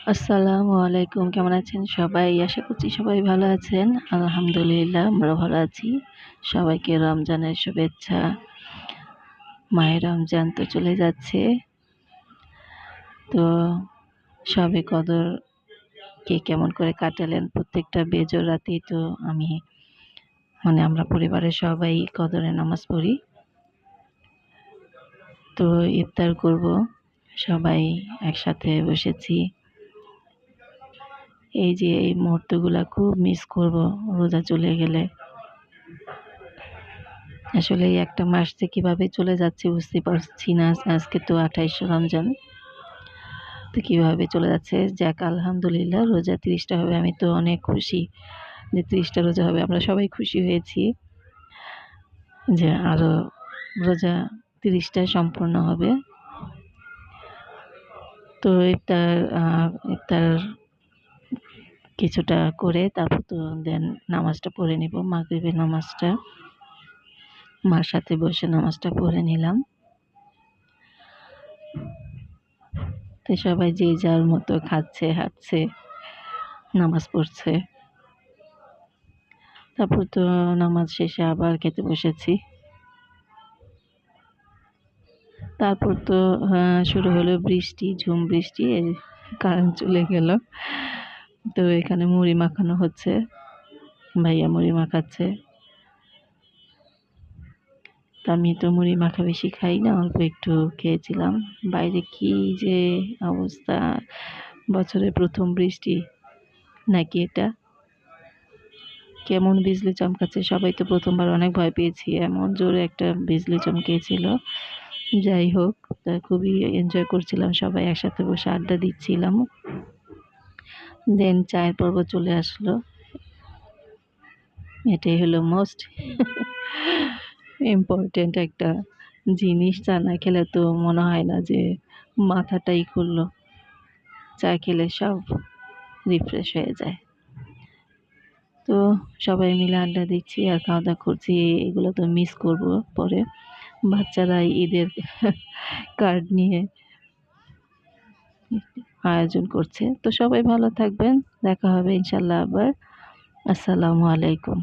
আসসালামু আলাইকুম। কেমন আছেন সবাই? আশা করছি সবাই ভালো আছেন। আলহামদুলিল্লাহ আমরাও ভালো আছি। সবাইকে রমজানের শুভেচ্ছা। মাহে রমজান তো চলে যাচ্ছে। তো শবে কদর কে কেমন করে কাটালেন? প্রত্যেকটা বেজোর রাতেই তো আমরা পরিবারের সবাই কদরের নামাজ পড়ি। তো ইফতার করব। সবাই একসাথে বসেছি। এই যে এই মুহূর্তগুলা খুব মিস করব রোজা চলে গেলে। আসলে এই একটা মাস যে কিভাবে চলে যাচ্ছে বুঝতে পারছি না। আজকে তো ২৮ রমজান। তো কিভাবে চলে যাচ্ছে। যাক আলহামদুলিল্লাহ রোজা ৩০ টা হবে। আমি তো অনেক খুশি যে ৩০ টা রোজা হবে। আমরা সবাই খুশি হয়েছি যে আরো রোজা ৩০ টা সম্পূর্ণ হবে। তো ইফতার কিছুটা করে তারপর তো দেন নামাজটা পড়ে নিব। মাগরিবের নামাজটা মার সাথে বসে নামাজটা পড়ে নিলাম। তো সবাই যে যার মতো খাচ্ছে, হাঁটছে, নামাজ পড়ছে। তারপর তো নামাজ শেষে আবার খেতে বসেছি। তারপর তো শুরু হলো বৃষ্টি, ঝুম বৃষ্টি। কারেন্ট চলে গেল। তো এখানে মুড়ি মাখানো হচ্ছে। ভাইয়া মুড়ি মাখাচ্ছে। তো আমি তো মুড়ি মাখা বেশি খাই না, অল্প একটু খেয়েছিলাম। বাইরে কি যে অবস্থা! বছরের ১ম বৃষ্টি নাকি এটা? কেমন বিজলি চমকাচ্ছে! সবাই তো ১ম বার অনেক ভয় পেয়েছি। এমন জোরে একটা বিজলি চমকিয়েছিল। যাই হোক, তা খুবই এনজয় করছিলাম। সবাই একসাথে বসে আড্ডা দিচ্ছিলাম। দেন চায়ের পর্ব চলে আসলো। এটাই হলো মোস্ট ইম্পর্টেন্ট একটা জিনিস। চা না খেলে তো মনে হয় না যে মাথাটাই খুললো। চা খেলে সব রিফ্রেশ হয়ে যায়। তো সবাই মিলে আড্ডা দিচ্ছি আর খাওয়া-দাওয়া করছি। এগুলো তো মিস করব পরে। বাচ্চারা ঈদের কার্ড নিয়ে আয়োজন করছে। তো সবাই ভালো থাকবেন। দেখা হবে ইনশাআল্লাহ আবার। আসসালামু আলাইকুম।